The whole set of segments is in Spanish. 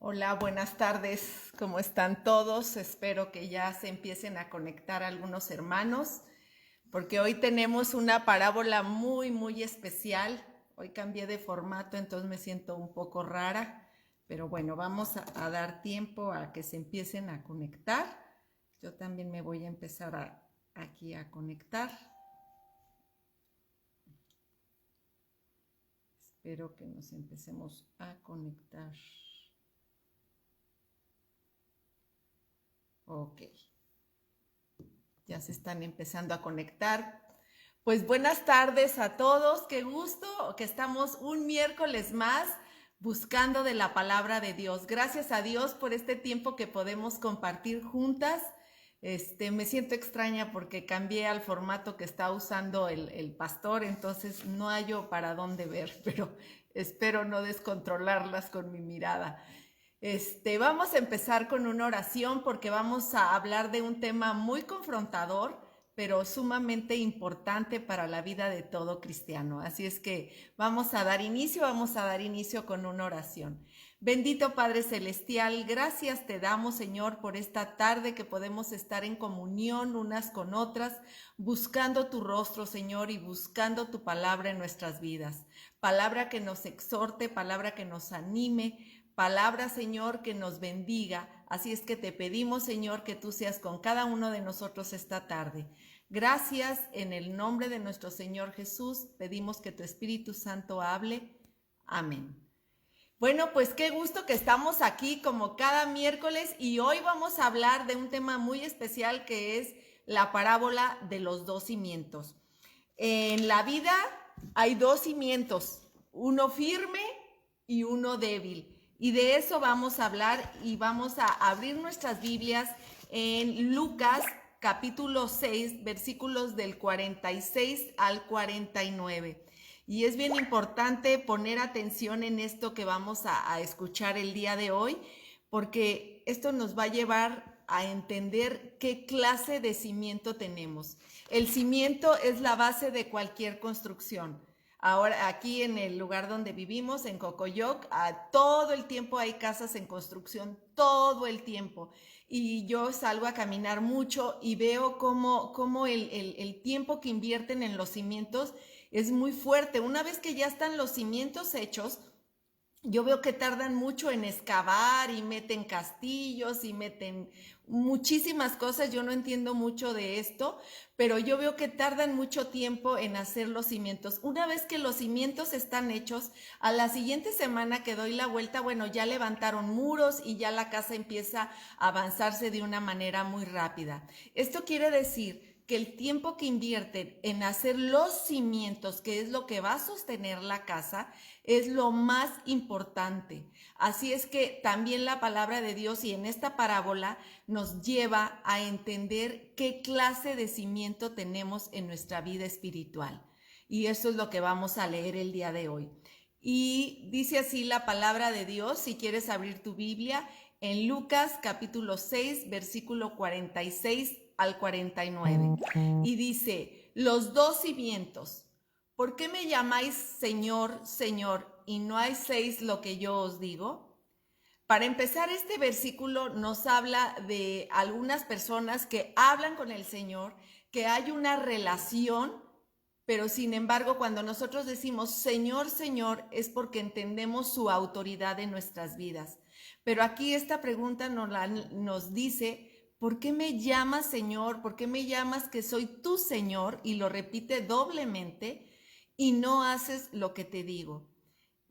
Hola, buenas tardes. ¿Cómo están todos? Espero que ya se empiecen a conectar algunos hermanos, porque hoy tenemos una parábola muy especial. Hoy cambié de formato, entonces me siento un poco rara, pero bueno, vamos a dar tiempo a que se empiecen a conectar. Yo también me voy a empezar aquí a conectar. Espero que nos empecemos a conectar. Ok, ya se están empezando a conectar. Pues buenas tardes a todos, qué gusto que estamos un miércoles más buscando de la palabra de Dios. Gracias a Dios por este tiempo que podemos compartir juntas. Me siento extraña porque cambié al formato que está usando el pastor, entonces no hallo para dónde ver, pero espero no descontrolarlas con mi mirada. Vamos a empezar con una oración porque vamos a hablar de un tema muy confrontador, pero sumamente importante para la vida de todo cristiano. Así es que vamos a dar inicio con una oración. Bendito Padre Celestial, gracias te damos, Señor, por esta tarde que podemos estar en comunión unas con otras, buscando tu rostro, Señor, y buscando tu palabra en nuestras vidas. Palabra que nos exhorte, palabra que nos anime, palabra, Señor, que nos bendiga. Así es que te pedimos, Señor, que tú seas con cada uno de nosotros esta tarde. Gracias, en el nombre de nuestro Señor Jesús, pedimos que tu Espíritu Santo hable. Amén. Bueno, pues qué gusto que estamos aquí como cada miércoles y hoy vamos a hablar de un tema muy especial que es la parábola de los dos cimientos. En la vida hay dos cimientos, uno firme y uno débil. Y de eso vamos a hablar y vamos a abrir nuestras Biblias en Lucas capítulo 6, versículos del 46 al 49. Y es bien importante poner atención en esto que vamos a escuchar el día de hoy, porque esto nos va a llevar a entender qué clase de cimiento tenemos. El cimiento es la base de cualquier construcción. Ahora, aquí en el lugar donde vivimos, en Cocoyoc, todo el tiempo hay casas en construcción, todo el tiempo. Y yo salgo a caminar mucho y veo cómo el tiempo que invierten en los cimientos es muy fuerte. Una vez que ya están los cimientos hechos, yo veo que tardan mucho en excavar y meten castillos y meten muchísimas cosas. Yo no entiendo mucho de esto, pero yo veo que tardan mucho tiempo en hacer los cimientos. Una vez que los cimientos están hechos, a la siguiente semana que doy la vuelta, bueno, ya levantaron muros y ya la casa empieza a avanzarse de una manera muy rápida. Esto quiere decir que el tiempo que invierten en hacer los cimientos, que es lo que va a sostener la casa, es lo más importante. Así es que también la palabra de Dios y en esta parábola nos lleva a entender qué clase de cimiento tenemos en nuestra vida espiritual. Y eso es lo que vamos a leer el día de hoy. Y dice así la palabra de Dios, si quieres abrir tu Biblia, en Lucas capítulo 6, versículo 46 al 49. Y dice, los dos cimientos. ¿Por qué me llamáis Señor, Señor, y no hacéis lo que yo os digo? Para empezar, este versículo nos habla de algunas personas que hablan con el Señor, que hay una relación, pero sin embargo, cuando nosotros decimos Señor, Señor, es porque entendemos su autoridad en nuestras vidas. Pero aquí esta pregunta nos dice, ¿por qué me llamas Señor? ¿Por qué me llamas que soy tu Señor? Y lo repite doblemente y no haces lo que te digo.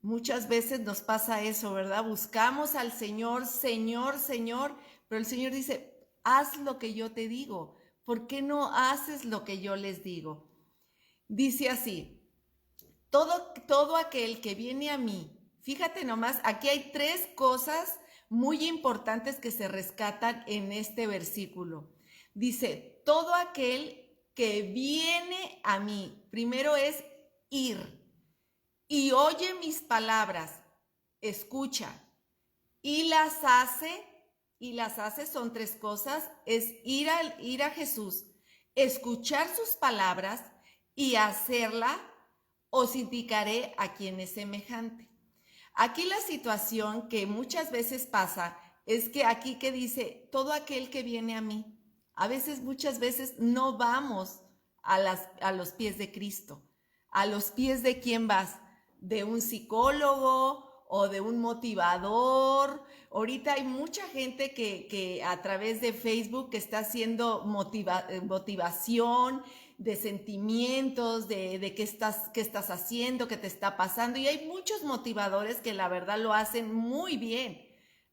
Muchas veces nos pasa eso, ¿verdad? Buscamos al Señor, Señor, Señor, pero el Señor dice, haz lo que yo te digo. ¿Por qué no haces lo que yo les digo? Dice así, todo aquel que viene a mí, fíjate nomás, aquí hay tres cosas muy importantes que se rescatan en este versículo. Dice, todo aquel que viene a mí, primero es ir y oye mis palabras, escucha y las hace son tres cosas, es ir a Jesús, escuchar sus palabras y hacerla, os indicaré a quien es semejante. Aquí la situación que muchas veces pasa es que aquí que dice, todo aquel que viene a mí, a veces, muchas veces no vamos a los pies de Cristo. ¿A los pies de quién vas? ¿De un psicólogo o de un motivador? Ahorita hay mucha gente que a través de Facebook que está haciendo motivación, de sentimientos, de qué estás haciendo, qué te está pasando. Y hay muchos motivadores que la verdad lo hacen muy bien.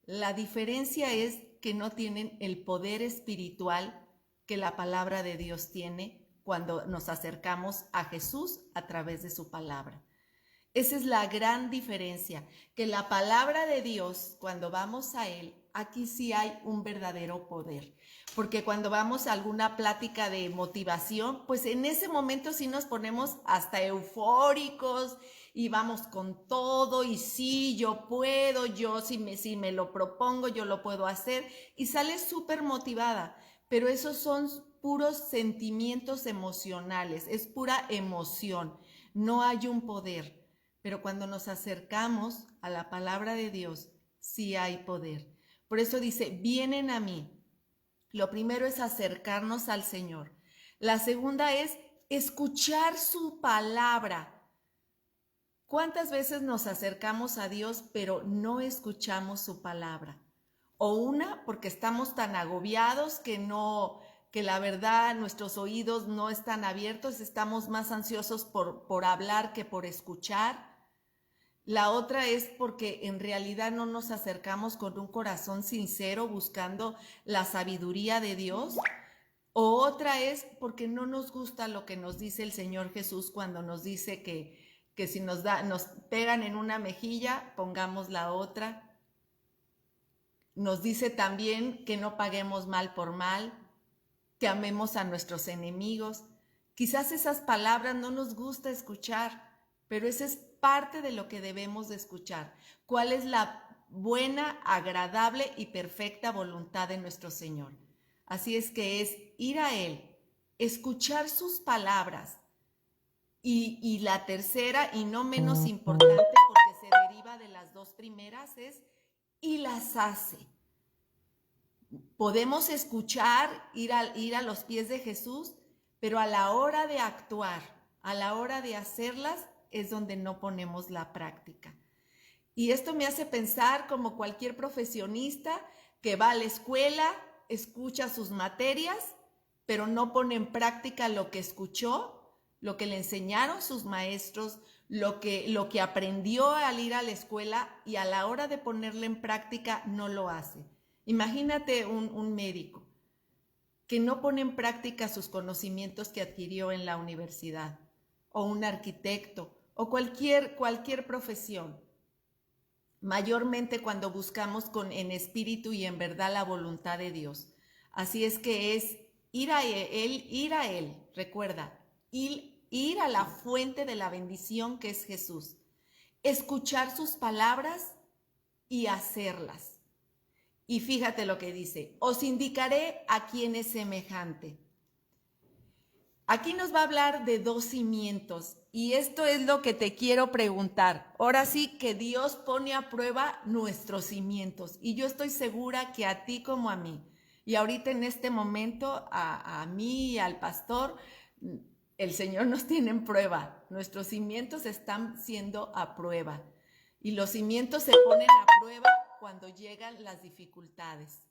La diferencia es que no tienen el poder espiritual que la palabra de Dios tiene cuando nos acercamos a Jesús a través de su palabra. Esa es la gran diferencia, que la palabra de Dios, cuando vamos a Él, aquí sí hay un verdadero poder. Porque cuando vamos a alguna plática de motivación, pues en ese momento sí nos ponemos hasta eufóricos y vamos con todo y sí, yo puedo, yo si me lo propongo, yo lo puedo hacer y sales súper motivada. Pero esos son puros sentimientos emocionales, es pura emoción, no hay un poder. Pero cuando nos acercamos a la palabra de Dios, sí hay poder. Por eso dice, vienen a mí. Lo primero es acercarnos al Señor. La segunda es escuchar su palabra. ¿Cuántas veces nos acercamos a Dios pero no escuchamos su palabra? O una, porque estamos tan agobiados que la verdad nuestros oídos no están abiertos, estamos más ansiosos por hablar que por escuchar. La otra es porque en realidad no nos acercamos con un corazón sincero buscando la sabiduría de Dios. O otra es porque no nos gusta lo que nos dice el Señor Jesús cuando nos dice que si nos pegan en una mejilla, pongamos la otra. Nos dice también que no paguemos mal por mal, que amemos a nuestros enemigos. Quizás esas palabras no nos gusta escuchar, pero esa es parte de lo que debemos de escuchar. ¿Cuál es la buena, agradable y perfecta voluntad de nuestro Señor? Así es que es ir a Él, escuchar sus palabras. Y la tercera, y no menos importante, porque se deriva de las dos primeras, es y las hace. Podemos escuchar, ir a los pies de Jesús, pero a la hora de actuar, a la hora de hacerlas, es donde no ponemos la práctica. Y esto me hace pensar como cualquier profesionista que va a la escuela, escucha sus materias, pero no pone en práctica lo que escuchó, lo que le enseñaron sus maestros, lo que aprendió al ir a la escuela y a la hora de ponerle en práctica no lo hace. Imagínate un médico que no pone en práctica sus conocimientos que adquirió en la universidad, o un arquitecto, o cualquier profesión. Mayormente cuando buscamos en espíritu y en verdad la voluntad de Dios. Así es que es ir a Él, recuerda, ir a la fuente de la bendición que es Jesús, escuchar sus palabras y hacerlas. Y fíjate lo que dice, os indicaré a quién es semejante. Aquí nos va a hablar de dos cimientos y esto es lo que te quiero preguntar. Ahora sí que Dios pone a prueba nuestros cimientos y yo estoy segura que a ti como a mí y ahorita en este momento a mí y al pastor, el Señor nos tiene en prueba. Nuestros cimientos están siendo a prueba y los cimientos se ponen a prueba cuando llegan las dificultades.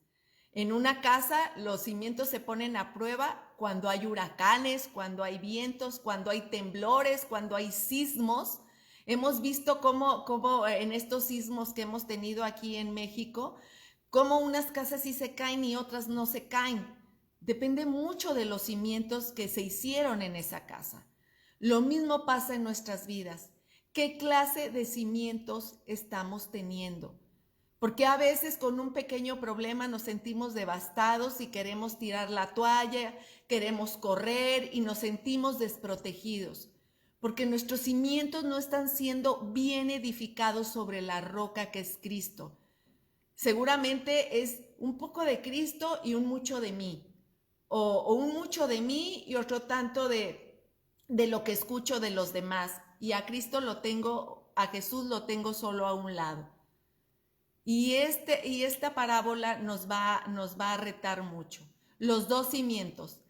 En una casa los cimientos se ponen a prueba cuando hay huracanes, cuando hay vientos, cuando hay temblores, cuando hay sismos. Hemos visto cómo en estos sismos que hemos tenido aquí en México, cómo unas casas sí se caen y otras no se caen. Depende mucho de los cimientos que se hicieron en esa casa. Lo mismo pasa en nuestras vidas. ¿Qué clase de cimientos estamos teniendo? Porque a veces con un pequeño problema nos sentimos devastados y queremos tirar la toalla, queremos correr y nos sentimos desprotegidos, porque nuestros cimientos no están siendo bien edificados sobre la roca que es Cristo. Seguramente es un poco de Cristo y un mucho de mí, o un mucho de mí y otro tanto de lo que escucho de los demás, y a Cristo lo tengo a Jesús lo tengo solo a un lado. Y esta parábola nos va a retar mucho. Los dos cimientos.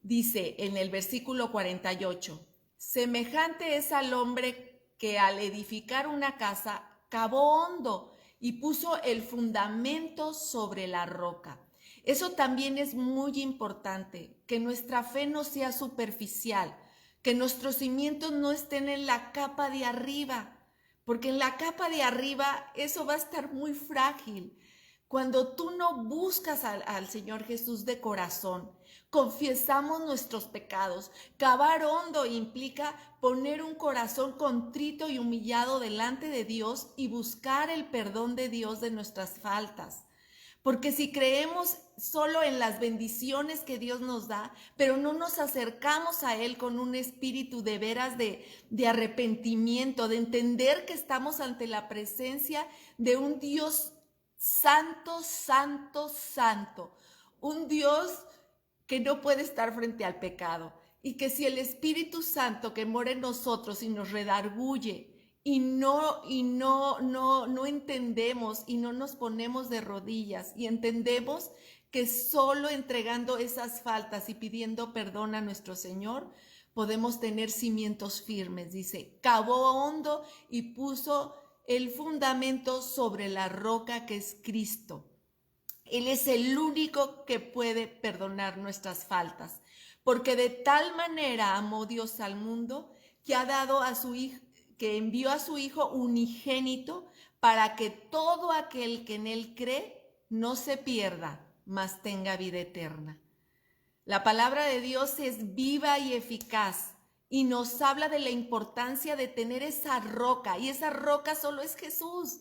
Dice en el versículo 48, semejante es al hombre que al edificar una casa cavó hondo y puso el fundamento sobre la roca. Eso también es muy importante, que nuestra fe no sea superficial, que nuestros cimientos no estén en la capa de arriba, porque en la capa de arriba eso va a estar muy frágil. Cuando tú no buscas al Señor Jesús de corazón, confiesamos nuestros pecados. Cavar hondo implica poner un corazón contrito y humillado delante de Dios y buscar el perdón de Dios de nuestras faltas. Porque si creemos solo en las bendiciones que Dios nos da, pero no nos acercamos a Él con un espíritu de veras de arrepentimiento, de entender que estamos ante la presencia de un Dios santo, santo, santo, un Dios que no puede estar frente al pecado, y que si el Espíritu Santo que mora en nosotros y nos redarguye y no entendemos y no nos ponemos de rodillas y entendemos que solo entregando esas faltas y pidiendo perdón a nuestro Señor podemos tener cimientos firmes. Dice, cavó hondo y puso el fundamento sobre la roca que es Cristo. Él es el único que puede perdonar nuestras faltas, porque de tal manera amó Dios al mundo que ha dado a su hijo, que envió a su Hijo unigénito para que todo aquel que en Él cree no se pierda, mas tenga vida eterna. La palabra de Dios es viva y eficaz y nos habla de la importancia de tener esa roca, y esa roca solo es Jesús.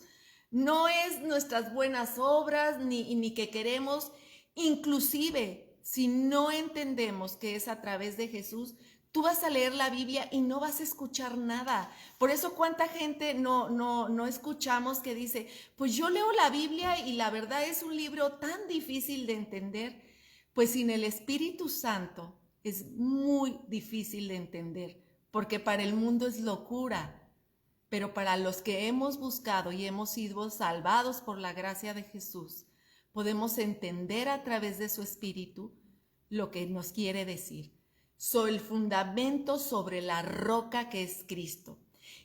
No es nuestras buenas obras ni que queremos. Inclusive, si no entendemos que es a través de Jesús, tú vas a leer la Biblia y no vas a escuchar nada. Por eso cuánta gente no escuchamos que dice, pues yo leo la Biblia y la verdad es un libro tan difícil de entender. Pues sin el Espíritu Santo es muy difícil de entender, porque para el mundo es locura. Pero para los que hemos buscado y hemos sido salvados por la gracia de Jesús, podemos entender a través de su Espíritu lo que nos quiere decir. Soy el fundamento sobre la roca que es Cristo.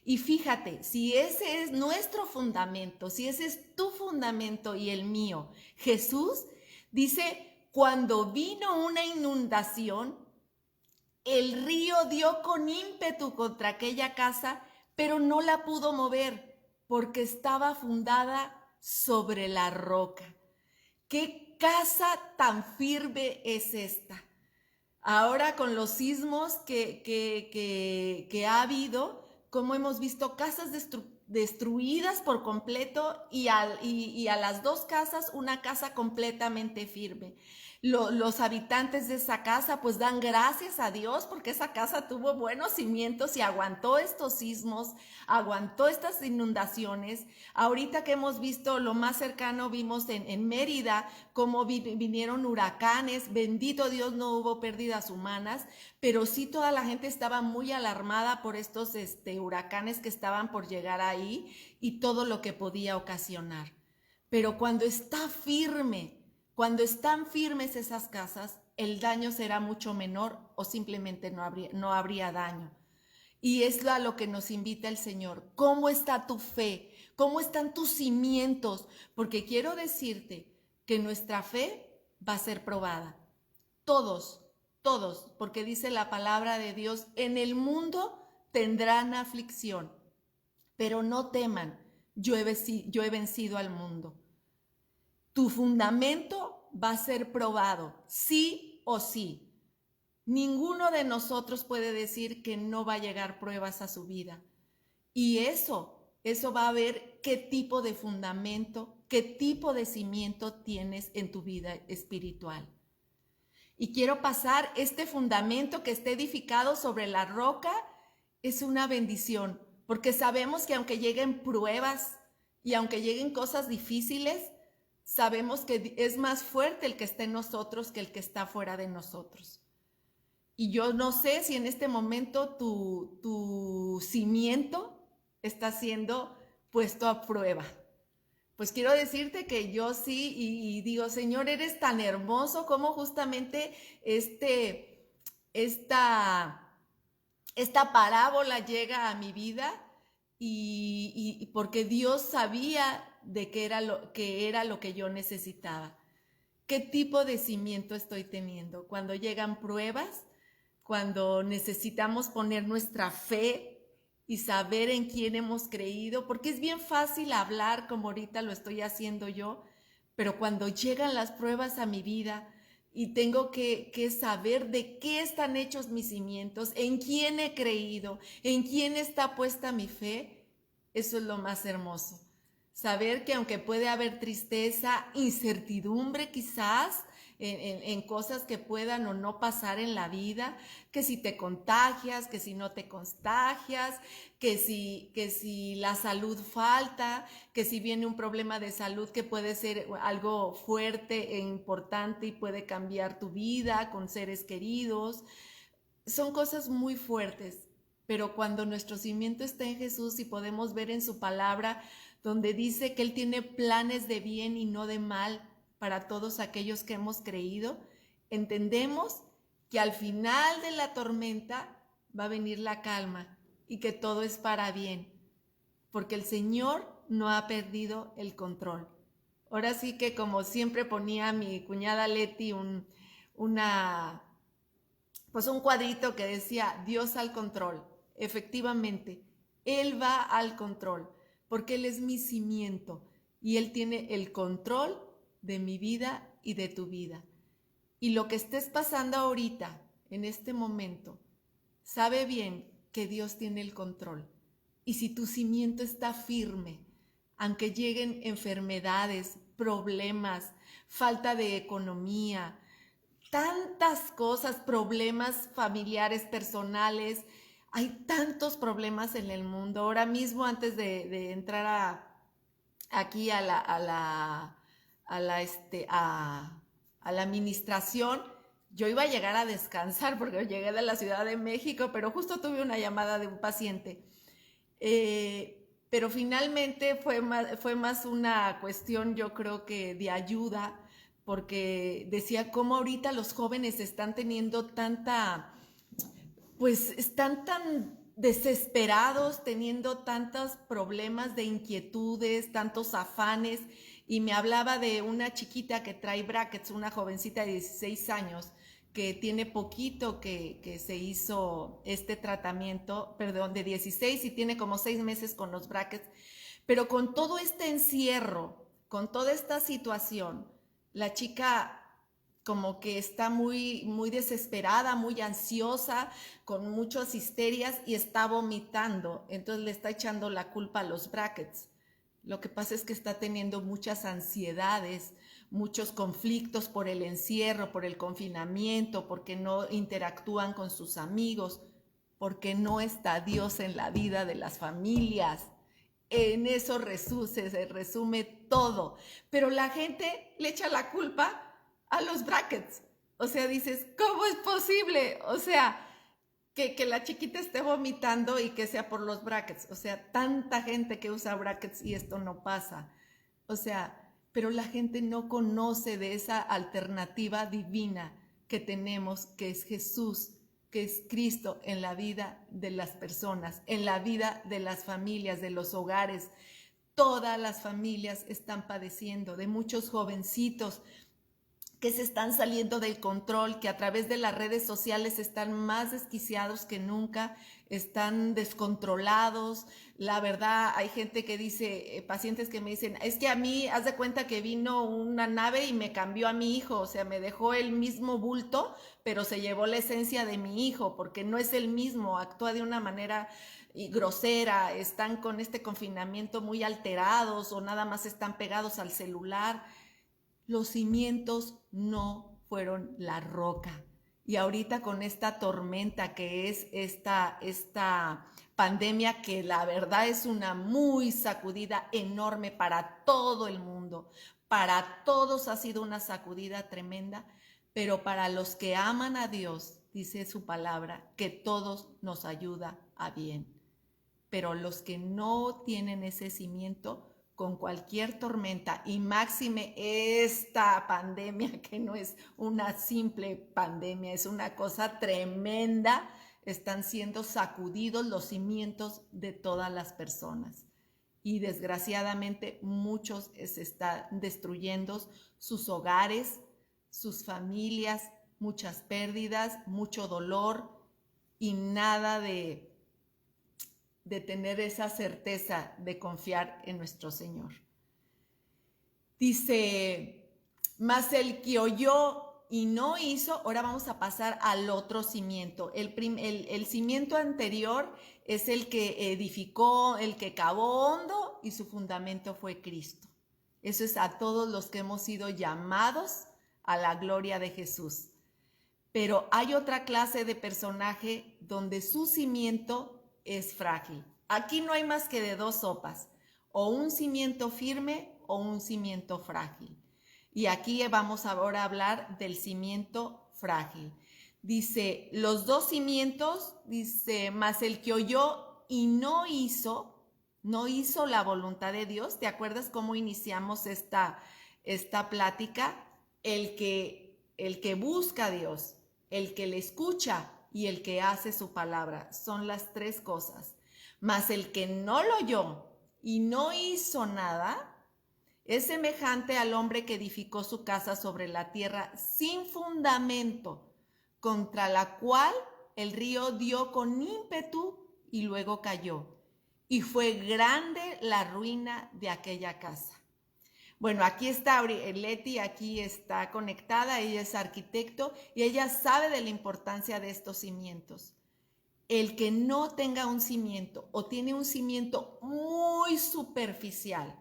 Y fíjate, si ese es nuestro fundamento, si ese es tu fundamento y el mío, Jesús dice, cuando vino una inundación, el río dio con ímpetu contra aquella casa, pero no la pudo mover porque estaba fundada sobre la roca. ¿Qué casa tan firme es esta? Ahora con los sismos que ha habido, como hemos visto casas destruidas por completo y a las dos casas una casa completamente firme. Los habitantes de esa casa pues dan gracias a Dios porque esa casa tuvo buenos cimientos y aguantó estos sismos, aguantó estas inundaciones. Ahorita que hemos visto lo más cercano, vimos en Mérida cómo vinieron huracanes. Bendito Dios, no hubo pérdidas humanas, pero sí toda la gente estaba muy alarmada por estos huracanes que estaban por llegar ahí y todo lo que podía ocasionar. Pero cuando está firme, cuando están firmes esas casas, el daño será mucho menor o simplemente no habría daño. Y es a lo que nos invita el Señor. ¿Cómo está tu fe? ¿Cómo están tus cimientos? Porque quiero decirte que nuestra fe va a ser probada. Todos, porque dice la palabra de Dios, en el mundo tendrán aflicción, pero no teman, yo he vencido al mundo. Tu fundamento va a ser probado, sí o sí. Ninguno de nosotros puede decir que no va a llegar pruebas a su vida. Y eso va a ver qué tipo de fundamento, qué tipo de cimiento tienes en tu vida espiritual. Y quiero pasar, este fundamento que está edificado sobre la roca es una bendición, porque sabemos que aunque lleguen pruebas y aunque lleguen cosas difíciles, sabemos que es más fuerte el que está en nosotros que el que está fuera de nosotros. Y yo no sé si en este momento tu cimiento está siendo puesto a prueba. Pues quiero decirte que yo sí, y digo, Señor, eres tan hermoso como justamente esta, esta parábola llega a mi vida y porque Dios sabía de qué era lo que yo necesitaba. ¿Qué tipo de cimiento estoy teniendo? Cuando llegan pruebas, cuando necesitamos poner nuestra fe y saber en quién hemos creído, porque es bien fácil hablar como ahorita lo estoy haciendo yo, pero cuando llegan las pruebas a mi vida y tengo que saber de qué están hechos mis cimientos, en quién he creído, en quién está puesta mi fe, eso es lo más hermoso. Saber que aunque puede haber tristeza, incertidumbre quizás, en cosas que puedan o no pasar en la vida, que si te contagias, que si no te contagias, que si la salud falta, que si viene un problema de salud que puede ser algo fuerte e importante y puede cambiar tu vida con seres queridos. Son cosas muy fuertes, pero cuando nuestro cimiento está en Jesús y podemos ver en su palabra, donde dice que Él tiene planes de bien y no de mal para todos aquellos que hemos creído, entendemos que al final de la tormenta va a venir la calma y que todo es para bien, porque el Señor no ha perdido el control. Ahora sí que como siempre ponía mi cuñada Leti una pues un cuadrito que decía Dios al control. Efectivamente, Él va al control, porque Él es mi cimiento y Él tiene el control de mi vida y de tu vida. Y lo que estés pasando ahorita, en este momento, sabe bien que Dios tiene el control. Y si tu cimiento está firme, aunque lleguen enfermedades, problemas, falta de economía, tantas cosas, problemas familiares, personales, hay tantos problemas en el mundo. Ahora mismo, antes de entrar aquí a la administración, yo iba a llegar a descansar porque llegué de la Ciudad de México, pero justo tuve una llamada de un paciente. Pero finalmente fue más una cuestión, yo creo que de ayuda, porque decía cómo ahorita los jóvenes están teniendo pues están tan desesperados, teniendo tantos problemas de inquietudes, tantos afanes, y me hablaba de una chiquita que trae brackets, una jovencita de 16 años, que tiene poquito que se hizo este tratamiento, perdón, de 16 y tiene como 6 meses con los brackets, pero con todo este encierro, con toda esta situación, la chica como que está muy desesperada, muy ansiosa, con muchas histerias y está vomitando. Entonces le está echando la culpa a los brackets. Lo que pasa es que está teniendo muchas ansiedades, muchos conflictos por el encierro, por el confinamiento, porque no interactúan con sus amigos, porque no está Dios en la vida de las familias. En eso se resume todo. Pero la gente le echa la culpa a los brackets. O sea, dices, ¿cómo es posible? O sea, que la chiquita esté vomitando y que sea por los brackets. O sea, tanta gente que usa brackets y esto no pasa. O sea, pero la gente no conoce de esa alternativa divina que tenemos, que es Jesús, que es Cristo en la vida de las personas, en la vida de las familias, de los hogares. Todas las familias están padeciendo, de muchos jovencitos que se están saliendo del control, que a través de las redes sociales están más desquiciados que nunca, están descontrolados. La verdad, hay gente que dice, pacientes que me dicen, es que a mí, haz de cuenta que vino una nave y me cambió a mi hijo, o sea, me dejó el mismo bulto, pero se llevó la esencia de mi hijo, porque no es el mismo, actúa de una manera grosera, están con este confinamiento muy alterados o nada más están pegados al celular. Los cimientos no fueron la roca. Y ahorita con esta tormenta que es esta pandemia, que la verdad es una muy sacudida enorme para todo el mundo, para todos ha sido una sacudida tremenda, pero para los que aman a Dios, dice su palabra, que todos nos ayuda a bien. pero los que no tienen ese cimiento, con cualquier tormenta, y máxime esta pandemia, que no es una simple pandemia, es una cosa tremenda, están siendo sacudidos los cimientos de todas las personas. Y desgraciadamente muchos se están destruyendo sus hogares, sus familias, muchas pérdidas, mucho dolor y nada de tener esa certeza de confiar en nuestro Señor. Dice, mas el que oyó y no hizo, ahora vamos a pasar al otro cimiento. El cimiento anterior es el que edificó, el que cavó hondo y su fundamento fue Cristo. Eso es a todos los que hemos sido llamados a la gloria de Jesús. Pero hay otra clase de personaje donde su cimiento es frágil. Aquí no hay más que de dos sopas, o un cimiento firme o un cimiento frágil. Y aquí vamos ahora a hablar del cimiento frágil. Dice, los dos cimientos, dice, mas el que oyó y no hizo la voluntad de Dios. ¿Te acuerdas cómo iniciamos esta plática? El que busca a Dios, el que le escucha y el que hace su palabra. Son las tres cosas. Mas el que no lo oyó y no hizo nada, es semejante al hombre que edificó su casa sobre la tierra sin fundamento, contra la cual el río dio con ímpetu y luego cayó. Y fue grande la ruina de aquella casa. Bueno, aquí está Leti, aquí está conectada, ella es arquitecto y ella sabe de la importancia de estos cimientos. El que no tenga un cimiento o tiene un cimiento muy superficial,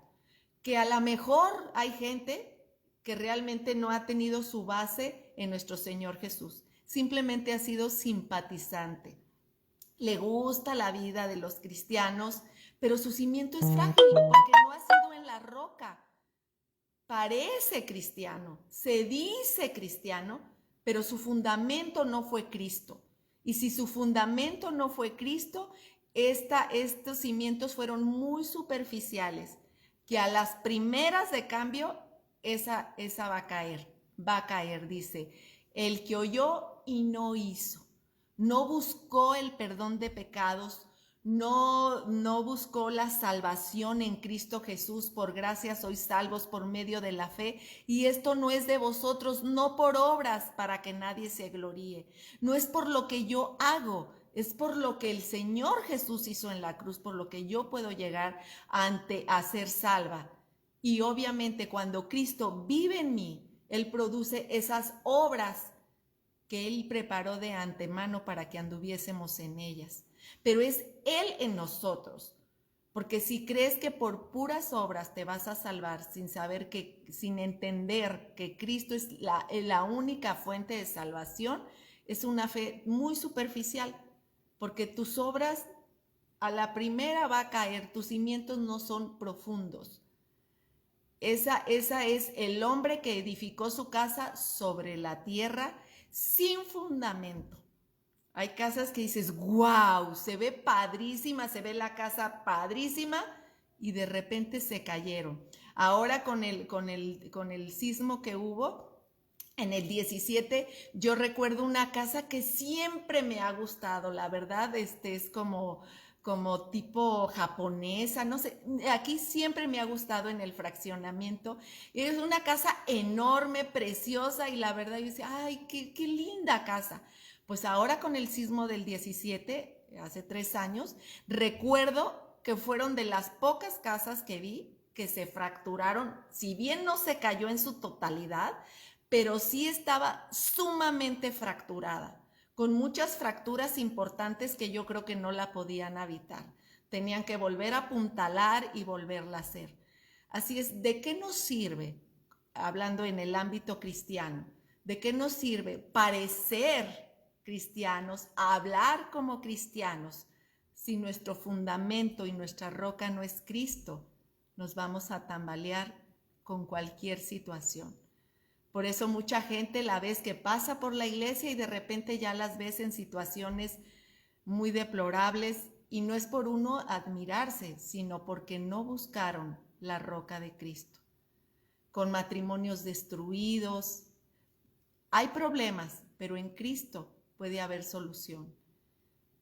que a lo mejor hay gente que realmente no ha tenido su base en nuestro Señor Jesús, simplemente ha sido simpatizante. Le gusta la vida de los cristianos, pero su cimiento es frágil porque no ha sido en la roca. Parece cristiano, se dice cristiano, pero su fundamento no fue Cristo. Y si su fundamento no fue Cristo, estos cimientos fueron muy superficiales, que a las primeras de cambio, esa va a caer, dice, el que oyó y no hizo, no buscó el perdón de pecados, no buscó la salvación en Cristo Jesús. Por gracia sois salvos por medio de la fe, y esto no es de vosotros, no por obras, para que nadie se gloríe. No es por lo que yo hago, es por lo que el Señor Jesús hizo en la cruz, por lo que yo puedo llegar a ser salva. Y obviamente cuando Cristo vive en mí, Él produce esas obras que Él preparó de antemano para que anduviésemos en ellas. Pero es Él en nosotros, porque si crees que por puras obras te vas a salvar sin entender que Cristo es la única fuente de salvación, es una fe muy superficial, porque tus obras a la primera va a caer, tus cimientos no son profundos. Esa es el hombre que edificó su casa sobre la tierra sin fundamento. Hay casas que dices, wow, se ve padrísima, se ve la casa padrísima y de repente se cayeron. Ahora con el sismo que hubo en el 17, yo recuerdo una casa que siempre me ha gustado, la verdad, es como tipo japonesa, no sé, aquí siempre me ha gustado en el fraccionamiento. Es una casa enorme, preciosa, y la verdad yo decía, ay, qué linda casa. Pues ahora con el sismo del 17, hace 3 años, recuerdo que fueron de las pocas casas que vi que se fracturaron, si bien no se cayó en su totalidad, pero sí estaba sumamente fracturada, con muchas fracturas importantes que yo creo que no la podían habitar. Tenían que volver a apuntalar y volverla a hacer. Así es, ¿de qué nos sirve, hablando en el ámbito cristiano, de qué nos sirve parecer cristianos, hablar como cristianos, si nuestro fundamento y nuestra roca no es Cristo? Nos vamos a tambalear con cualquier situación. Por eso mucha gente la ves que pasa por la iglesia y de repente ya las ves en situaciones muy deplorables y no es por uno admirarse, sino porque no buscaron la roca de Cristo. Con matrimonios destruidos, hay problemas, pero en Cristo puede haber solución.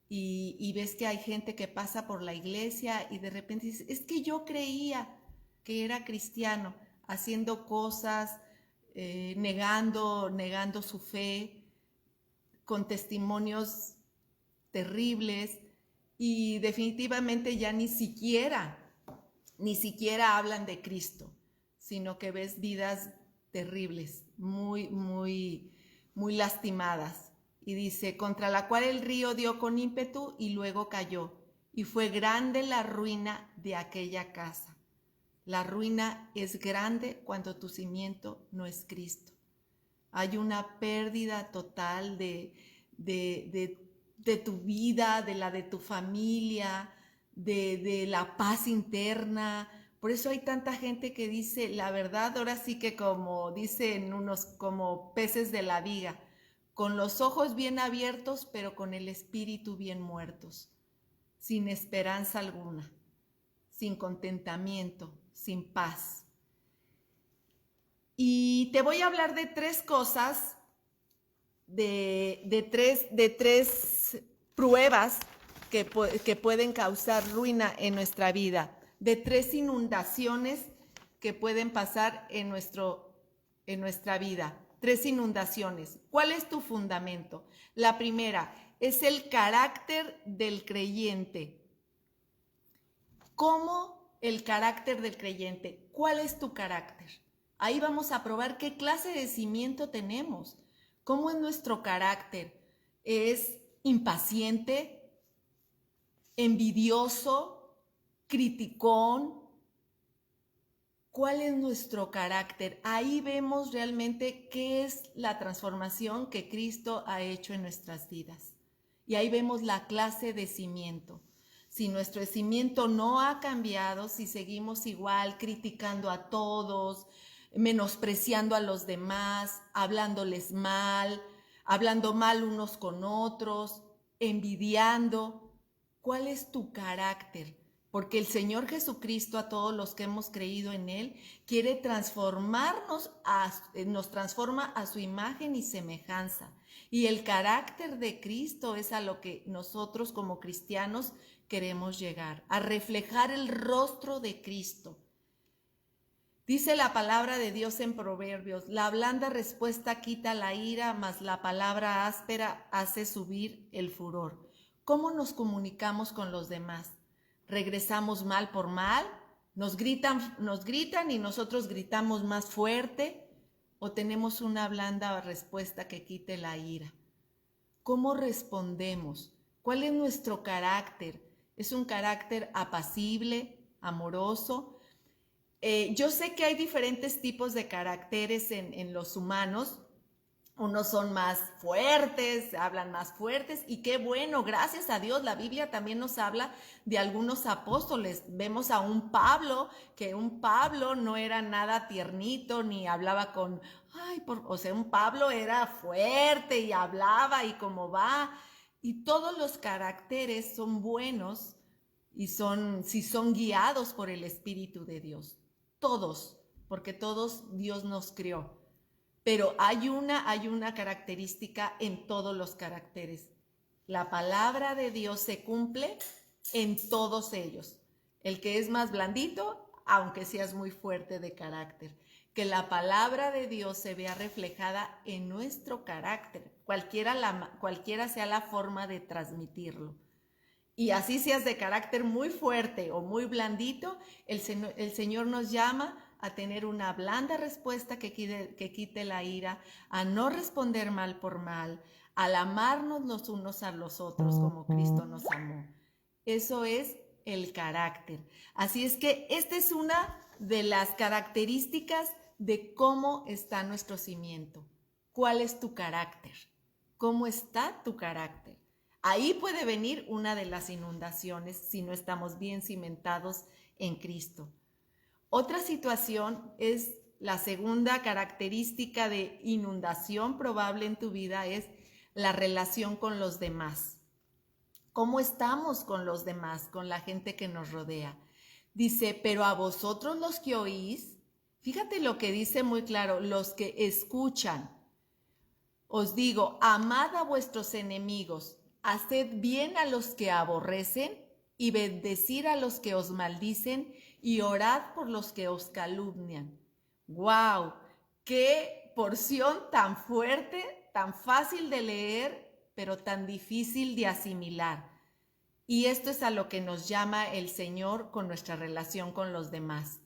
Y ves que hay gente que pasa por la iglesia y de repente dice, es que yo creía que era cristiano, haciendo cosas, negando su fe, con testimonios terribles, y definitivamente ya ni siquiera hablan de Cristo, sino que ves vidas terribles, muy lastimadas. Y dice, contra la cual el río dio con ímpetu y luego cayó, y fue grande la ruina de aquella casa. La ruina es grande cuando tu cimiento no es Cristo. Hay una pérdida total de tu vida, de la de tu familia, de la paz interna. Por eso hay tanta gente que dice, la verdad, ahora sí que como dicen unos, como peces de la viga, con los ojos bien abiertos, pero con el espíritu bien muertos, sin esperanza alguna, sin contentamiento, sin paz. Y te voy a hablar de tres cosas, de tres pruebas que pueden causar ruina en nuestra vida, de tres inundaciones que pueden pasar en nuestra vida. Tres inundaciones. ¿Cuál es tu fundamento? La primera es el carácter del creyente. ¿Cómo el carácter del creyente? ¿Cuál es tu carácter? Ahí vamos a probar qué clase de cimiento tenemos. ¿Cómo es nuestro carácter? ¿Es impaciente, envidioso, criticón? ¿Cuál es nuestro carácter? Ahí vemos realmente qué es la transformación que Cristo ha hecho en nuestras vidas. Y ahí vemos la clase de cimiento. Si nuestro cimiento no ha cambiado, si seguimos igual criticando a todos, menospreciando a los demás, hablándoles mal, hablando mal unos con otros, envidiando, ¿cuál es tu carácter? Porque el Señor Jesucristo, a todos los que hemos creído en Él, quiere transformarnos, nos transforma a su imagen y semejanza. Y el carácter de Cristo es a lo que nosotros como cristianos queremos llegar, a reflejar el rostro de Cristo. Dice la palabra de Dios en Proverbios, la blanda respuesta quita la ira, mas la palabra áspera hace subir el furor. ¿Cómo nos comunicamos con los demás? ¿Regresamos mal por mal? ¿Nos gritan y nosotros gritamos más fuerte? ¿O tenemos una blanda respuesta que quite la ira? ¿Cómo respondemos? ¿Cuál es nuestro carácter? ¿Es un carácter apacible, amoroso? Yo sé que hay diferentes tipos de caracteres en los humanos. Unos son más fuertes, hablan más fuertes, y qué bueno, gracias a Dios, la Biblia también nos habla de algunos apóstoles. Vemos a un Pablo, que un Pablo no era nada tiernito, ni hablaba con, o sea, un Pablo era fuerte y hablaba y cómo va, y todos los caracteres son buenos y si son guiados por el Espíritu de Dios, todos, porque todos Dios nos creó. Pero hay una característica en todos los caracteres. La palabra de Dios se cumple en todos ellos. El que es más blandito, aunque seas muy fuerte de carácter. Que la palabra de Dios se vea reflejada en nuestro carácter, cualquiera sea la forma de transmitirlo. Y así seas de carácter muy fuerte o muy blandito, el Señor nos llama a tener una blanda respuesta que quite la ira, a no responder mal por mal, al amarnos los unos a los otros como Cristo nos amó. Eso es el carácter. Así es que esta es una de las características de cómo está nuestro cimiento. ¿Cuál es tu carácter? ¿Cómo está tu carácter? Ahí puede venir una de las inundaciones si no estamos bien cimentados en Cristo. Otra situación es la segunda característica de inundación probable en tu vida, es la relación con los demás. ¿Cómo estamos con los demás, con la gente que nos rodea? Dice, pero a vosotros los que oís, fíjate lo que dice muy claro, los que escuchan. Os digo, amad a vuestros enemigos, haced bien a los que aborrecen y bendecid a los que os maldicen y orad por los que os calumnian. ¡Wow! ¡Qué porción tan fuerte, tan fácil de leer, pero tan difícil de asimilar! Y esto es a lo que nos llama el Señor con nuestra relación con los demás.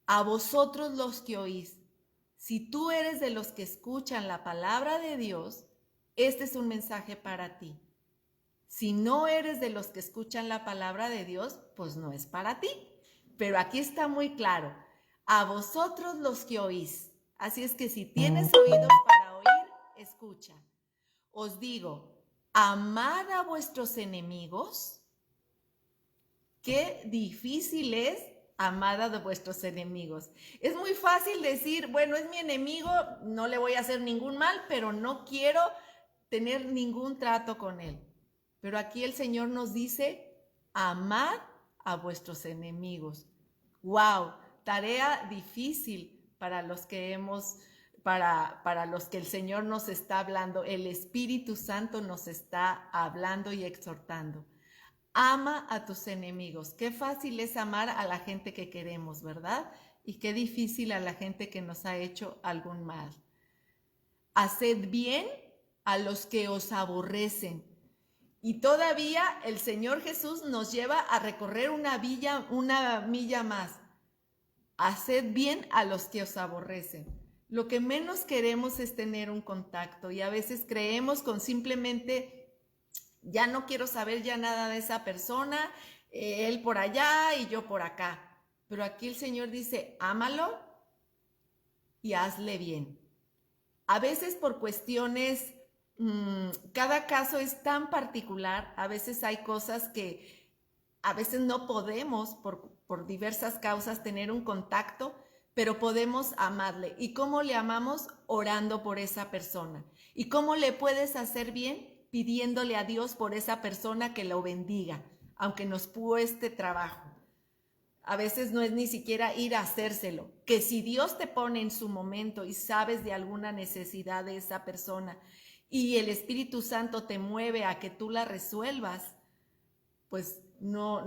A vosotros los que oís. Si tú eres de los que escuchan la palabra de Dios, este es un mensaje para ti. Si no eres de los que escuchan la palabra de Dios, pues no es para ti. Pero aquí está muy claro, a vosotros los que oís. Así es que si tienes oídos para oír, escucha. Os digo, amad a vuestros enemigos. Qué difícil es amada de vuestros enemigos. Es muy fácil decir, bueno, es mi enemigo, no le voy a hacer ningún mal, pero no quiero tener ningún trato con él. Pero aquí el Señor nos dice, amad a vuestros enemigos. ¡Wow! Tarea difícil para los que para los que el Señor nos está hablando. El Espíritu Santo nos está hablando y exhortando. Ama a tus enemigos. Qué fácil es amar a la gente que queremos, ¿verdad? Y qué difícil a la gente que nos ha hecho algún mal. Haced bien a los que os aborrecen. Y todavía el Señor Jesús nos lleva a recorrer una milla más. Haced bien a los que os aborrecen. Lo que menos queremos es tener un contacto y a veces creemos con simplemente ya no quiero saber ya nada de esa persona, él por allá y yo por acá. Pero aquí el Señor dice, ámalo y hazle bien. A veces por cuestiones, cada caso es tan particular, a veces hay cosas que a veces no podemos por diversas causas tener un contacto, pero podemos amarle. ¿Y cómo le amamos? Orando por esa persona. ¿Y cómo le puedes hacer bien? Pidiéndole a Dios por esa persona que lo bendiga, aunque nos cueste trabajo. A veces no es ni siquiera ir a hacérselo, que si Dios te pone en su momento y sabes de alguna necesidad de esa persona y el Espíritu Santo te mueve a que tú la resuelvas, pues no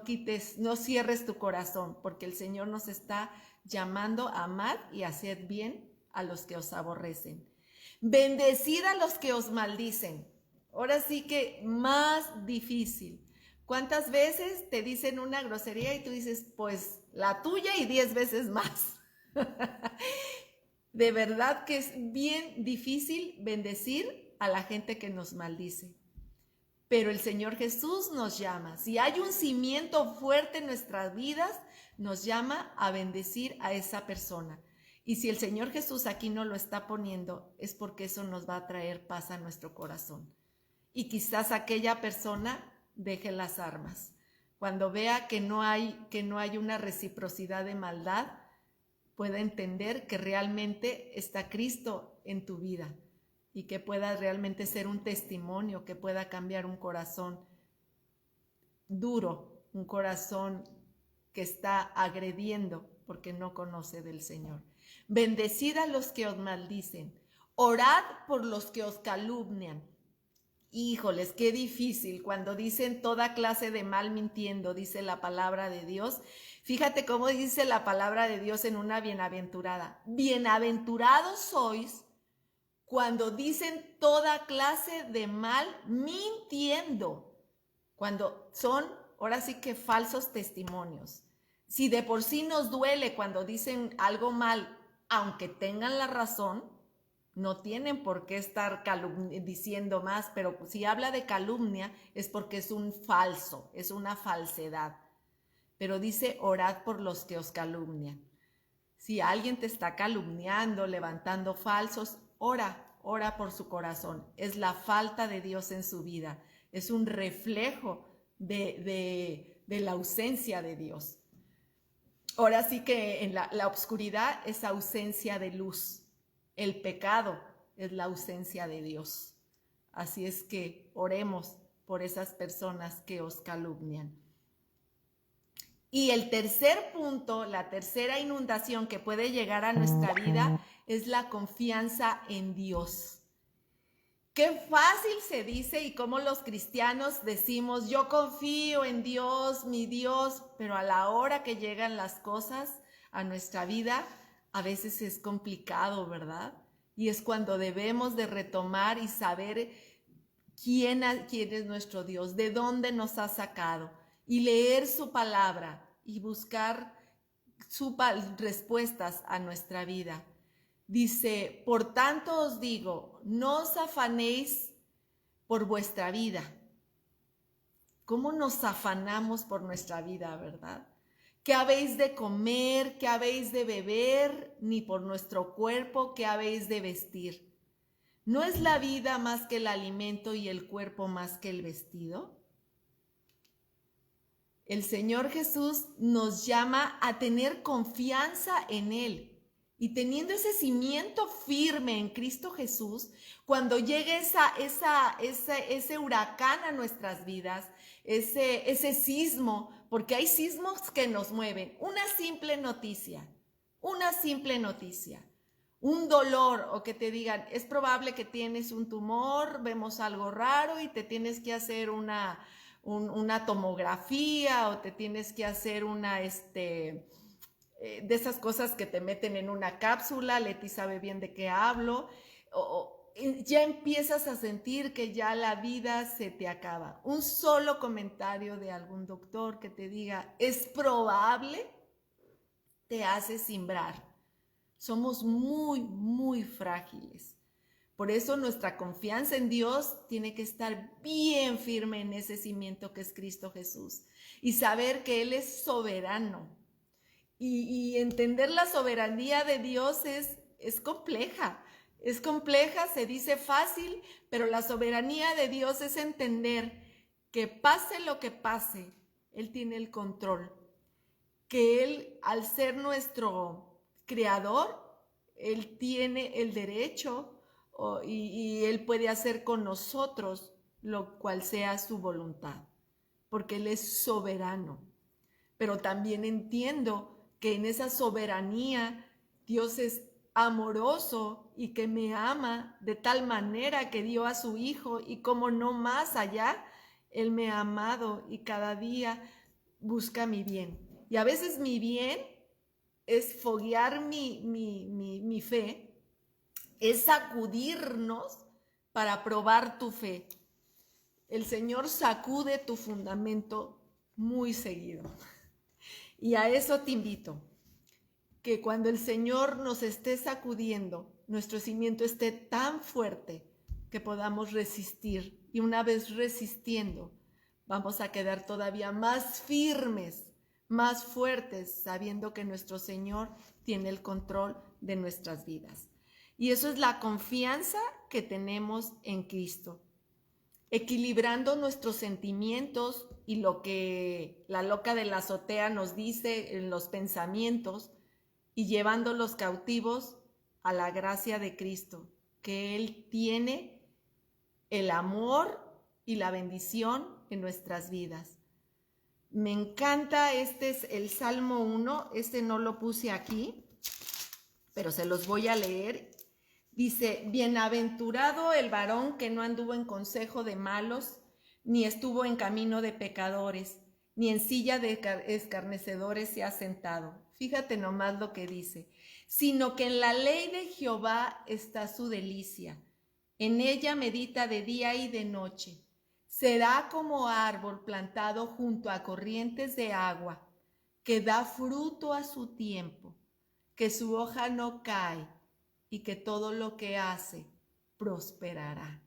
quites, no cierres tu corazón, porque el Señor nos está llamando a amar y a hacer bien a los que os aborrecen. Bendecid a los que os maldicen. Ahora sí que más difícil. ¿Cuántas veces te dicen una grosería y tú dices, pues la tuya y 10 veces más? De verdad que es bien difícil bendecir a la gente que nos maldice. Pero el Señor Jesús nos llama. Si hay un cimiento fuerte en nuestras vidas, nos llama a bendecir a esa persona. Y si el Señor Jesús aquí no lo está poniendo, es porque eso nos va a traer paz a nuestro corazón. Y quizás aquella persona deje las armas. Cuando vea que no hay una reciprocidad de maldad, pueda entender que realmente está Cristo en tu vida y que pueda realmente ser un testimonio, que pueda cambiar un corazón duro, un corazón que está agrediendo porque no conoce del Señor. Bendecid a los que os maldicen, orad por los que os calumnian. Híjoles, qué difícil cuando dicen toda clase de mal mintiendo, dice la palabra de Dios. Fíjate cómo dice la palabra de Dios en una bienaventurada. Bienaventurados sois cuando dicen toda clase de mal mintiendo, cuando son, ahora sí que falsos testimonios. Si de por sí nos duele cuando dicen algo mal, aunque tengan la razón, no tienen por qué estar diciendo más, pero si habla de calumnia es porque es un falso, es una falsedad. Pero dice, orad por los que os calumnian. Si alguien te está calumniando, levantando falsos, ora por su corazón. Es la falta de Dios en su vida. Es un reflejo de la ausencia de Dios. Ahora sí que en la oscuridad es ausencia de luz. El pecado es la ausencia de Dios. Así es que oremos por esas personas que os calumnian. Y el tercer punto, la tercera inundación que puede llegar a nuestra vida es la confianza en Dios. Qué fácil se dice y cómo los cristianos decimos, yo confío en Dios, mi Dios, pero a la hora que llegan las cosas a nuestra vida, a veces es complicado, ¿verdad? Y es cuando debemos de retomar y saber quién es nuestro Dios, de dónde nos ha sacado, y leer su palabra y buscar sus respuestas a nuestra vida. Dice, por tanto os digo, no os afanéis por vuestra vida. ¿Cómo nos afanamos por nuestra vida, verdad? ¿Qué habéis de comer? ¿Qué habéis de beber? Ni por nuestro cuerpo, ¿qué habéis de vestir? ¿No es la vida más que el alimento y el cuerpo más que el vestido? El Señor Jesús nos llama a tener confianza en Él. Y teniendo ese cimiento firme en Cristo Jesús, cuando llegue ese huracán a nuestras vidas, ese sismo, porque hay sismos que nos mueven, una simple noticia, un dolor o que te digan, es probable que tienes un tumor, vemos algo raro y te tienes que hacer una tomografía o te tienes que hacer de esas cosas que te meten en una cápsula. Leti sabe bien de qué hablo, ya empiezas a sentir que ya la vida se te acaba. Un solo comentario de algún doctor que te diga, es probable, te hace cimbrar. Somos muy, muy frágiles. Por eso nuestra confianza en Dios tiene que estar bien firme en ese cimiento que es Cristo Jesús y saber que Él es soberano. Y entender la soberanía de Dios es compleja. Es compleja, se dice fácil, pero la soberanía de Dios es entender que pase lo que pase, Él tiene el control. Que Él, al ser nuestro creador, Él tiene el derecho y Él puede hacer con nosotros lo cual sea su voluntad, porque Él es soberano. Pero también entiendo que en esa soberanía Dios es amoroso y que me ama de tal manera que dio a su Hijo, y como no más allá, Él me ha amado y cada día busca mi bien. Y a veces mi bien es foguear mi fe, es sacudirnos para probar tu fe. El Señor sacude tu fundamento muy seguido. Y a eso te invito, que cuando el Señor nos esté sacudiendo, nuestro cimiento esté tan fuerte que podamos resistir. Y una vez resistiendo, vamos a quedar todavía más firmes, más fuertes, sabiendo que nuestro Señor tiene el control de nuestras vidas. Y eso es la confianza que tenemos en Cristo, equilibrando nuestros sentimientos y lo que la loca de la azotea nos dice en los pensamientos, y llevándolos cautivos a la gracia de Cristo, que Él tiene el amor y la bendición en nuestras vidas. Me encanta, este es el Salmo 1, no lo puse aquí, pero se los voy a leer. Dice, bienaventurado el varón que no anduvo en consejo de malos, ni estuvo en camino de pecadores, ni en silla de escarnecedores se ha sentado. Fíjate nomás lo que dice, sino que en la ley de Jehová está su delicia, en ella medita de día y de noche. Será como árbol plantado junto a corrientes de agua, que da fruto a su tiempo, que su hoja no cae, y que todo lo que hace prosperará.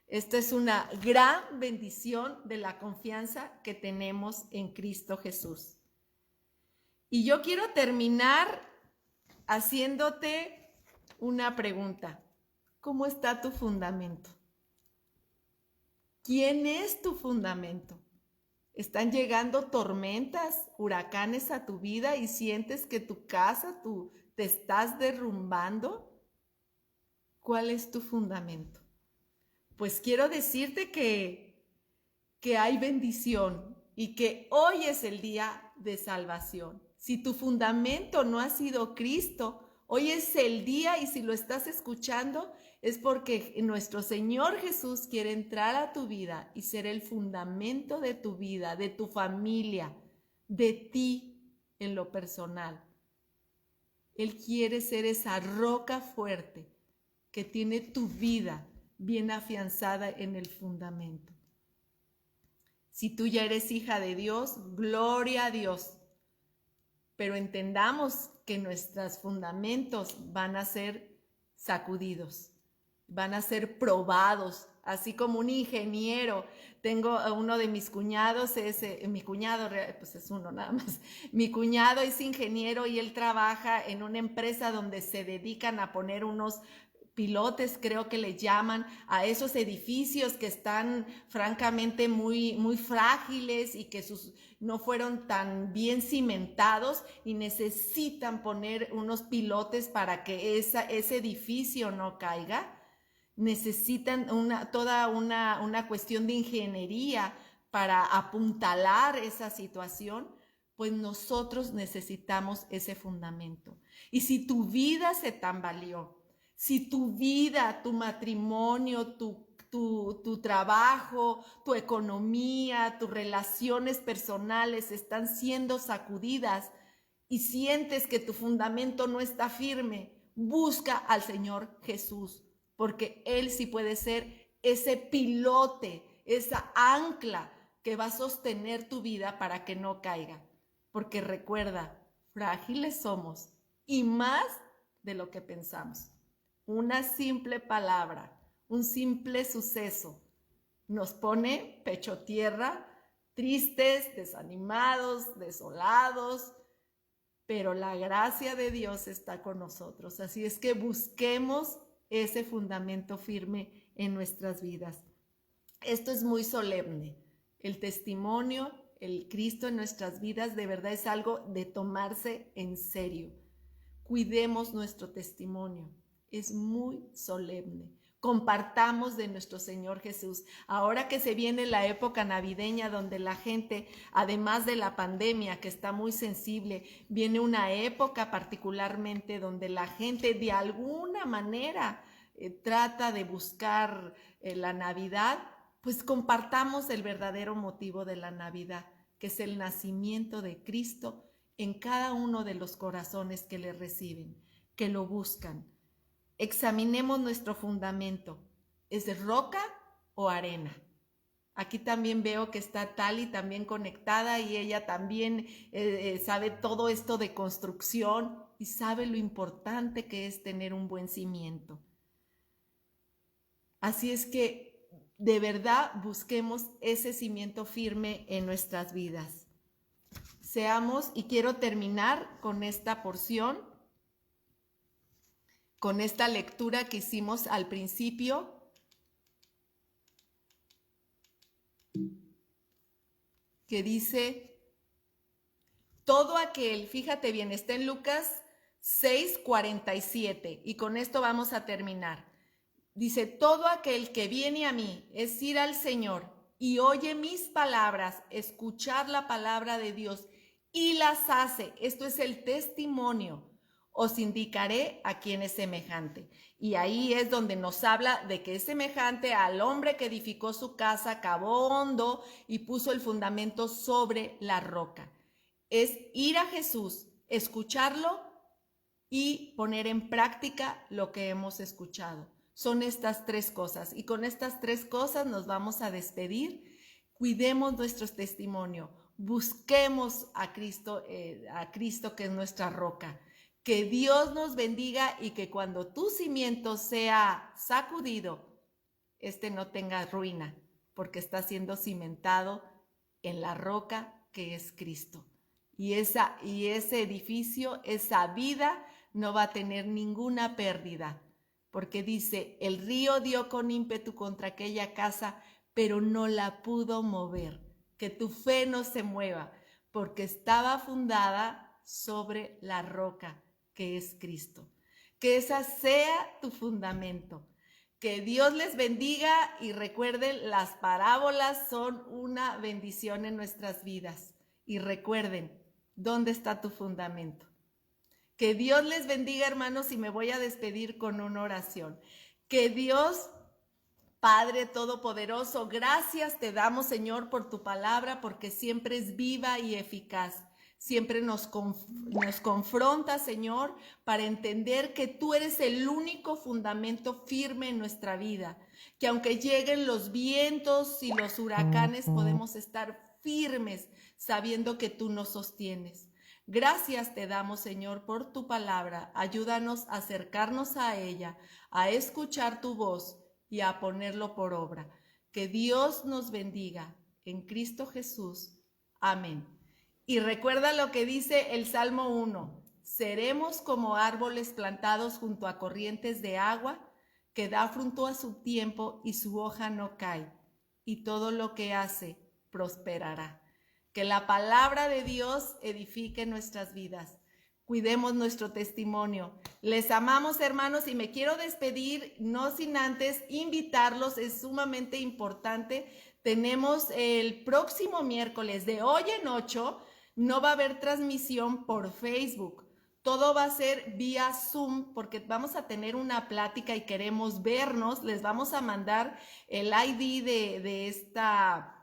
Esta es una gran bendición de la confianza que tenemos en Cristo Jesús. Y yo quiero terminar haciéndote una pregunta. ¿Cómo está tu fundamento? ¿Quién es tu fundamento? ¿Están llegando tormentas, huracanes a tu vida y sientes que tu casa, te estás derrumbando? ¿Cuál es tu fundamento? pues quiero decirte que hay bendición y que hoy es el día de salvación. Si tu fundamento no ha sido Cristo, hoy es el día, y si lo estás escuchando, es porque nuestro Señor Jesús quiere entrar a tu vida y ser el fundamento de tu vida, de tu familia, de ti en lo personal. Él quiere ser esa roca fuerte que tiene tu vida bien afianzada en el fundamento. Si tú ya eres hija de Dios, gloria a Dios. Pero entendamos que nuestros fundamentos van a ser sacudidos, van a ser probados, así como un ingeniero. Tengo a uno de mis cuñados, mi cuñado, pues es uno nada más. Mi cuñado es ingeniero y él trabaja en una empresa donde se dedican a poner unos pilotes, creo que le llaman, a esos edificios que están francamente muy, muy frágiles y que no fueron tan bien cimentados y necesitan poner unos pilotes para que ese edificio no caiga. Necesitan toda una cuestión de ingeniería para apuntalar esa situación. Pues nosotros necesitamos ese fundamento. Y si tu vida se tambaleó, si tu vida, tu matrimonio, tu trabajo, tu economía, tus relaciones personales están siendo sacudidas y sientes que tu fundamento no está firme, busca al Señor Jesús, porque Él sí puede ser ese pilote, esa ancla que va a sostener tu vida para que no caiga. Porque recuerda, frágiles somos y más de lo que pensamos. Una simple palabra, un simple suceso nos pone pecho tierra, tristes, desanimados, desolados, pero la gracia de Dios está con nosotros. Así es que busquemos ese fundamento firme en nuestras vidas. Esto es muy solemne. El testimonio, el Cristo en nuestras vidas, de verdad es algo de tomarse en serio. Cuidemos nuestro testimonio. Es muy solemne. Compartamos de nuestro Señor Jesús. Ahora que se viene la época navideña donde la gente, además de la pandemia que está muy sensible, viene una época particularmente donde la gente de alguna manera trata de buscar la Navidad, pues compartamos el verdadero motivo de la Navidad, que es el nacimiento de Cristo en cada uno de los corazones que le reciben, que lo buscan. Examinemos nuestro fundamento. ¿Es roca o arena? Aquí también veo que está Tali también conectada y ella también sabe todo esto de construcción y sabe lo importante que es tener un buen cimiento. Así es que de verdad busquemos ese cimiento firme en nuestras vidas. Seamos, y quiero terminar con esta porción, con esta lectura que hicimos al principio, que dice, todo aquel, fíjate bien, está en Lucas 6:47, y con esto vamos a terminar. Dice, todo aquel que viene a mí, es ir al Señor y oye mis palabras, escuchar la palabra de Dios y las hace. Esto es el testimonio. Os indicaré a quién es semejante. Y ahí es donde nos habla de que es semejante al hombre que edificó su casa, cavó hondo y puso el fundamento sobre la roca. Es ir a Jesús, escucharlo y poner en práctica lo que hemos escuchado. Son estas tres cosas. Y con estas tres cosas nos vamos a despedir. Cuidemos nuestro testimonio. Busquemos a Cristo que es nuestra roca. Que Dios nos bendiga y que cuando tu cimiento sea sacudido, no tenga ruina, porque está siendo cimentado en la roca que es Cristo. Y ese edificio, esa vida, no va a tener ninguna pérdida, porque dice, el río dio con ímpetu contra aquella casa, pero no la pudo mover. Que tu fe no se mueva, porque estaba fundada sobre la roca que es Cristo. Que esa sea tu fundamento. Que Dios les bendiga y recuerden, las parábolas son una bendición en nuestras vidas. Y recuerden, ¿dónde está tu fundamento? Que Dios les bendiga, hermanos, y me voy a despedir con una oración. Que Dios, Padre Todopoderoso, gracias te damos, Señor, por tu palabra, porque siempre es viva y eficaz. Siempre nos confronta, Señor, para entender que tú eres el único fundamento firme en nuestra vida. Que aunque lleguen los vientos y los huracanes, podemos estar firmes sabiendo que tú nos sostienes. Gracias te damos, Señor, por tu palabra. Ayúdanos a acercarnos a ella, a escuchar tu voz y a ponerlo por obra. Que Dios nos bendiga. En Cristo Jesús. Amén. Y recuerda lo que dice el Salmo 1. Seremos como árboles plantados junto a corrientes de agua, que da fruto a su tiempo y su hoja no cae, y todo lo que hace prosperará. Que la palabra de Dios edifique nuestras vidas. Cuidemos nuestro testimonio. Les amamos, hermanos, y me quiero despedir, no sin antes invitarlos, es sumamente importante. Tenemos el próximo miércoles de hoy en 8, no va a haber transmisión por Facebook. Todo va a ser vía Zoom porque vamos a tener una plática y queremos vernos. Les vamos a mandar el ID de esta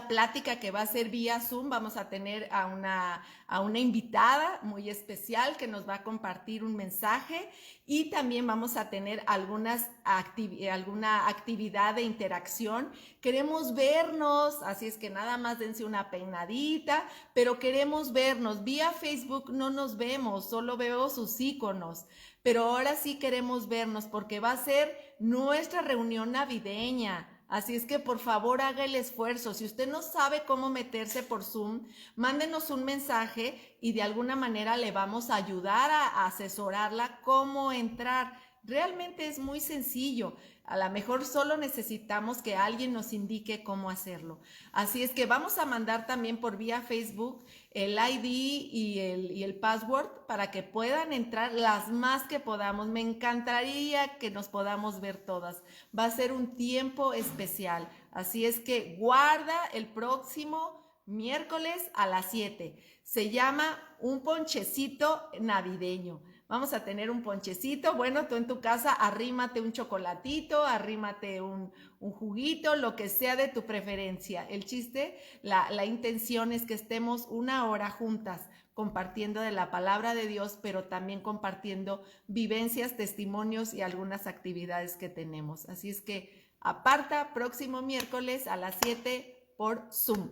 plática que va a ser vía Zoom. Vamos a tener a una invitada muy especial que nos va a compartir un mensaje y también vamos a tener alguna actividad de interacción. Queremos vernos, así es que nada más dense una peinadita, pero queremos vernos. Vía Facebook no nos vemos, solo veo sus iconos, pero ahora sí queremos vernos porque va a ser nuestra reunión navideña. Así es que por favor haga el esfuerzo. Si usted no sabe cómo meterse por Zoom, mándenos un mensaje y de alguna manera le vamos a ayudar a asesorarla cómo entrar. Realmente es muy sencillo. A lo mejor solo necesitamos que alguien nos indique cómo hacerlo. Así es que vamos a mandar también por vía Facebook el ID y el password para que puedan entrar las más que podamos. Me encantaría que nos podamos ver todas. Va a ser un tiempo especial. Así es que guarda el próximo miércoles a las 7. Se llama un ponchecito navideño. Vamos a tener un ponchecito. Bueno, tú en tu casa arrímate un chocolatito, arrímate un juguito, lo que sea de tu preferencia. El chiste, la intención es que estemos una hora juntas compartiendo de la palabra de Dios, pero también compartiendo vivencias, testimonios y algunas actividades que tenemos. Así es que aparta próximo miércoles a las 7 por Zoom.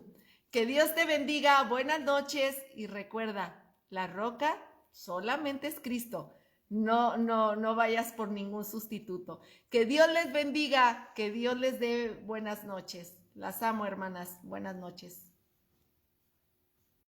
Que Dios te bendiga, buenas noches y recuerda, la roca solamente es Cristo. No vayas por ningún sustituto. Que Dios les bendiga, que Dios les dé buenas noches. Las amo, hermanas. Buenas noches.